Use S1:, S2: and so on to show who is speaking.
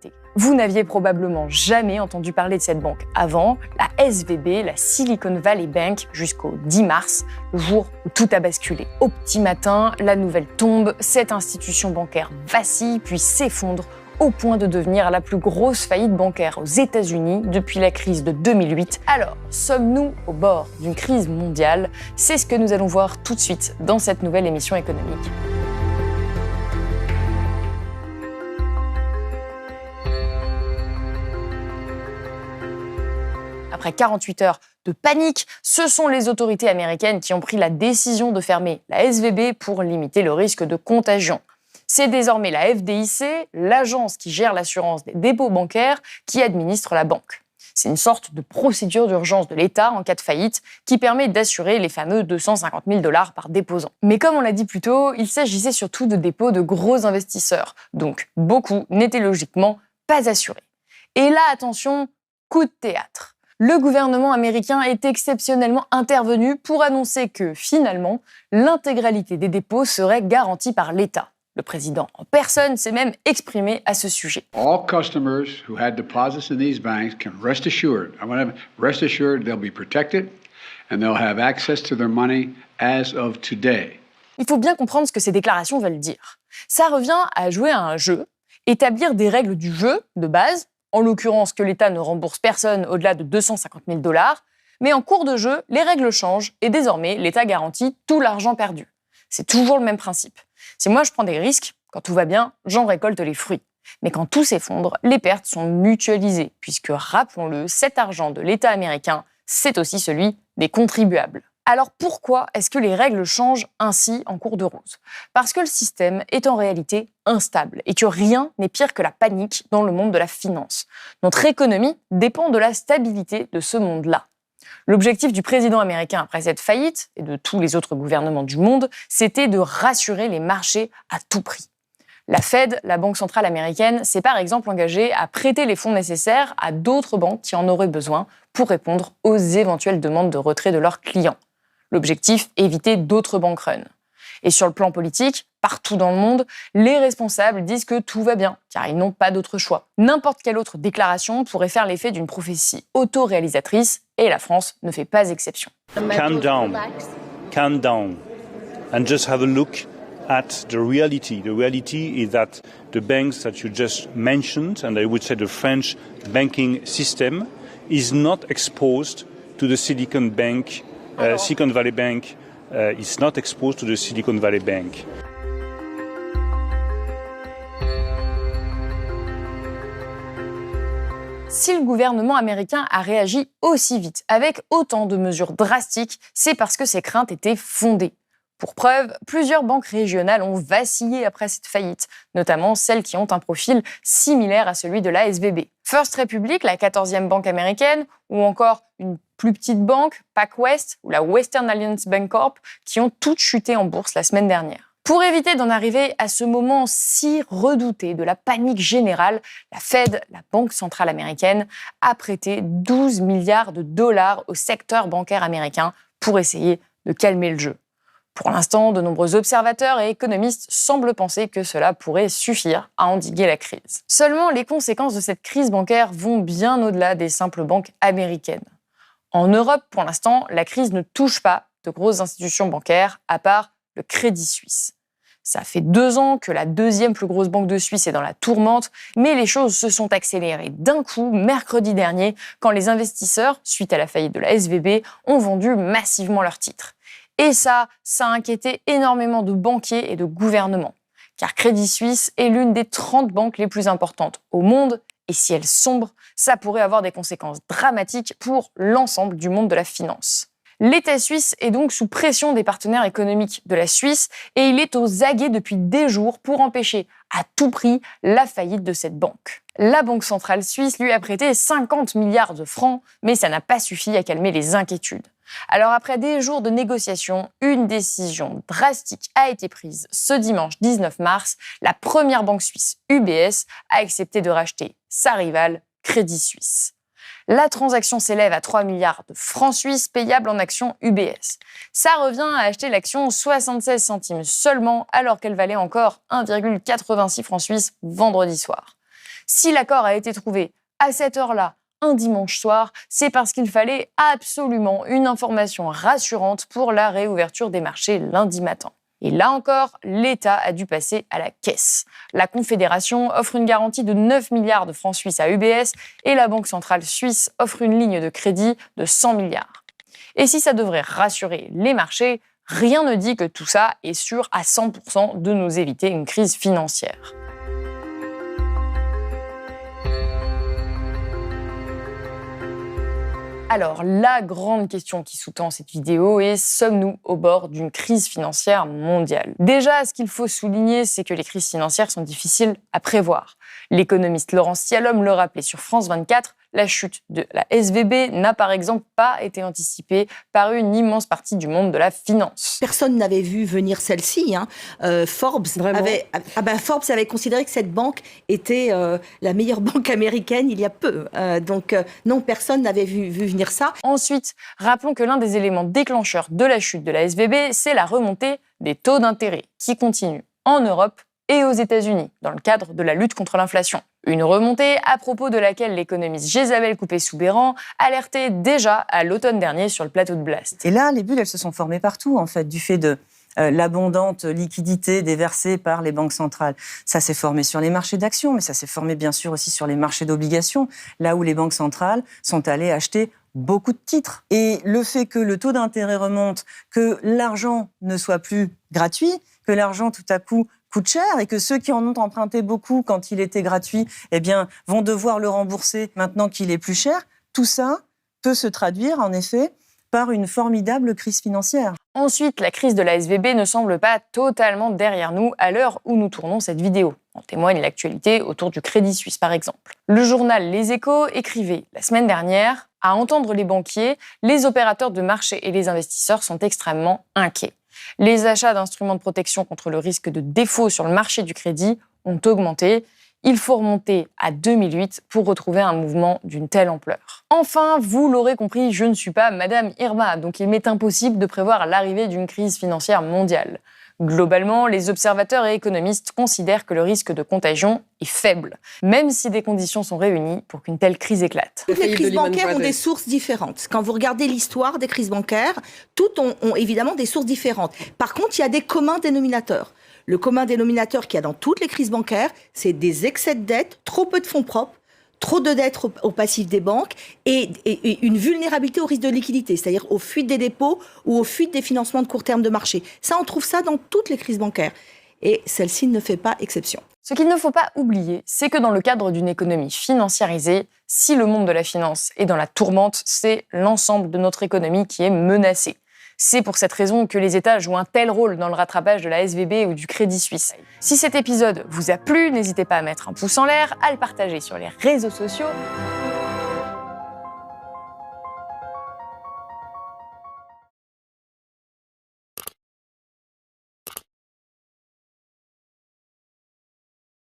S1: vérité. Vous n'aviez probablement jamais entendu parler de cette banque avant, la SVB, la Silicon Valley Bank, jusqu'au 10 mars, le jour où tout a basculé. Au petit matin, la nouvelle tombe, cette institution bancaire vacille puis s'effondre au point de devenir la plus grosse faillite bancaire aux États-Unis depuis la crise de 2008. Alors, sommes-nous au bord d'une crise mondiale? C'est ce que nous allons voir tout de suite dans cette nouvelle émission économique. Après 48 heures de panique, ce sont les autorités américaines qui ont pris la décision de fermer la SVB pour limiter le risque de contagion. C'est désormais la FDIC, l'agence qui gère l'assurance des dépôts bancaires, qui administre la banque. C'est une sorte de procédure d'urgence de l'État en cas de faillite qui permet d'assurer les fameux 250 000 $ par déposant. Mais comme on l'a dit plus tôt, il s'agissait surtout de dépôts de gros investisseurs, donc beaucoup n'étaient logiquement pas assurés. Et là, attention, coup de théâtre. Le gouvernement américain est exceptionnellement intervenu pour annoncer que, finalement, l'intégralité des dépôts serait garantie par l'État. Le président en personne s'est même exprimé à ce sujet.
S2: All customers who had deposits in these banks can rest assured they'll be protected and they'll have access to their money as of today.
S1: Il faut bien comprendre ce que ces déclarations veulent dire. Ça revient à jouer à un jeu, établir des règles du jeu de base, en l'occurrence que l'État ne rembourse personne au-delà de 250 000 $, mais en cours de jeu, les règles changent et désormais, l'État garantit tout l'argent perdu. C'est toujours le même principe. Si moi je prends des risques, quand tout va bien, j'en récolte les fruits. Mais quand tout s'effondre, les pertes sont mutualisées, puisque, rappelons-le, cet argent de l'État américain, c'est aussi celui des contribuables. Alors pourquoi est-ce que les règles changent ainsi en cours de route? Parce que le système est en réalité instable et que rien n'est pire que la panique dans le monde de la finance. Notre économie dépend de la stabilité de ce monde-là. L'objectif du président américain après cette faillite, et de tous les autres gouvernements du monde, c'était de rassurer les marchés à tout prix. La Fed, la Banque centrale américaine, s'est par exemple engagée à prêter les fonds nécessaires à d'autres banques qui en auraient besoin pour répondre aux éventuelles demandes de retrait de leurs clients. L'objectif, éviter d'autres bank runs. Et sur le plan politique, partout dans le monde, les responsables disent que tout va bien, car ils n'ont pas d'autre choix. N'importe quelle autre déclaration pourrait faire l'effet d'une prophétie auto-réalisatrice, et la France ne fait pas exception.
S3: Calm down, and just have a look at the reality. The reality is that the banks that you just mentioned, and I would say the French banking system, is not exposed to the Silicon Valley Bank. Is not exposed to the Silicon Valley Bank.
S1: Si le gouvernement américain a réagi aussi vite, avec autant de mesures drastiques, c'est parce que ces craintes étaient fondées. Pour preuve, plusieurs banques régionales ont vacillé après cette faillite, notamment celles qui ont un profil similaire à celui de la SVB. First Republic, la 14e banque américaine, ou encore une plus petite banque, PacWest, ou la Western Alliance Bancorp, qui ont toutes chuté en bourse la semaine dernière. Pour éviter d'en arriver à ce moment si redouté de la panique générale, la Fed, la Banque centrale américaine, a prêté 12 milliards de dollars au secteur bancaire américain pour essayer de calmer le jeu. Pour l'instant, de nombreux observateurs et économistes semblent penser que cela pourrait suffire à endiguer la crise. Seulement, les conséquences de cette crise bancaire vont bien au-delà des simples banques américaines. En Europe, pour l'instant, la crise ne touche pas de grosses institutions bancaires, à part le Crédit Suisse. Ça fait 2 ans que la 2e plus grosse banque de Suisse est dans la tourmente, mais les choses se sont accélérées d'un coup mercredi dernier, quand les investisseurs, suite à la faillite de la SVB, ont vendu massivement leurs titres. Et ça a inquiété énormément de banquiers et de gouvernements, car Crédit Suisse est l'une des 30 banques les plus importantes au monde, et si elle sombre, ça pourrait avoir des conséquences dramatiques pour l'ensemble du monde de la finance. L'État suisse est donc sous pression des partenaires économiques de la Suisse et il est aux aguets depuis des jours pour empêcher à tout prix la faillite de cette banque. La Banque centrale suisse lui a prêté 50 milliards de francs, mais ça n'a pas suffi à calmer les inquiétudes. Alors après des jours de négociations, une décision drastique a été prise ce dimanche 19 mars. La première banque suisse, UBS, a accepté de racheter sa rivale, Crédit Suisse. La transaction s'élève à 3 milliards de francs suisses payables en actions UBS. Ça revient à acheter l'action 76 centimes seulement, alors qu'elle valait encore 1,86 francs suisses vendredi soir. Si l'accord a été trouvé à cette heure-là, un dimanche soir, c'est parce qu'il fallait absolument une information rassurante pour la réouverture des marchés lundi matin. Et là encore, l'État a dû passer à la caisse. La Confédération offre une garantie de 9 milliards de francs suisses à UBS et la Banque centrale suisse offre une ligne de crédit de 100 milliards. Et si ça devrait rassurer les marchés, rien ne dit que tout ça est sûr à 100% de nous éviter une crise financière. Alors, la grande question qui sous-tend cette vidéo est: sommes-nous au bord d'une crise financière mondiale? Déjà, ce qu'il faut souligner, c'est que les crises financières sont difficiles à prévoir. L'économiste Laurence Cialhomme le rappelait sur France 24, la chute de la SVB n'a par exemple pas été anticipée par une immense partie du monde de la finance.
S4: Personne n'avait vu venir celle-ci. Forbes avait considéré que cette banque était la meilleure banque américaine il y a peu. Non, personne n'avait vu venir ça.
S1: Ensuite, rappelons que l'un des éléments déclencheurs de la chute de la SVB, c'est la remontée des taux d'intérêt qui continue en Europe et aux États-Unis, dans le cadre de la lutte contre l'inflation. Une remontée à propos de laquelle l'économiste Jésabel Coupé-Soubeyran alertait déjà à l'automne dernier sur le plateau de Blast.
S5: Et là, les bulles, elles se sont formées partout, en fait, du fait de l'abondante liquidité déversée par les banques centrales. Ça s'est formé sur les marchés d'actions, mais ça s'est formé bien sûr aussi sur les marchés d'obligations, là où les banques centrales sont allées acheter beaucoup de titres. Et le fait que le taux d'intérêt remonte, que l'argent ne soit plus gratuit, que l'argent tout à coup coûte cher et que ceux qui en ont emprunté beaucoup quand il était gratuit, vont devoir le rembourser maintenant qu'il est plus cher, tout ça peut se traduire en effet par une formidable crise financière.
S1: Ensuite, la crise de la SVB ne semble pas totalement derrière nous à l'heure où nous tournons cette vidéo. En témoigne l'actualité autour du Crédit Suisse, par exemple. Le journal Les Échos écrivait la semaine dernière: à entendre les banquiers, les opérateurs de marché et les investisseurs sont extrêmement inquiets. Les achats d'instruments de protection contre le risque de défaut sur le marché du crédit ont augmenté. Il faut remonter à 2008 pour retrouver un mouvement d'une telle ampleur. Enfin, vous l'aurez compris, je ne suis pas Madame Irma, donc il m'est impossible de prévoir l'arrivée d'une crise financière mondiale. Globalement, les observateurs et économistes considèrent que le risque de contagion est faible, même si des conditions sont réunies pour qu'une telle crise éclate.
S4: Toutes les crises bancaires ont des sources différentes. Quand vous regardez l'histoire des crises bancaires, toutes ont évidemment des sources différentes. Par contre, il y a des communs dénominateurs. Le commun dénominateur qu'il y a dans toutes les crises bancaires, c'est des excès de dette, trop peu de fonds propres, trop de dettes au passif des banques et une vulnérabilité au risque de liquidité, c'est-à-dire aux fuites des dépôts ou aux fuites des financements de court terme de marché. Ça, on trouve ça dans toutes les crises bancaires. Et celle-ci ne fait pas exception.
S1: Ce qu'il ne faut pas oublier, c'est que dans le cadre d'une économie financiarisée, si le monde de la finance est dans la tourmente, c'est l'ensemble de notre économie qui est menacé. C'est pour cette raison que les États jouent un tel rôle dans le rattrapage de la SVB ou du Crédit Suisse. Si cet épisode vous a plu, n'hésitez pas à mettre un pouce en l'air, à le partager sur les réseaux sociaux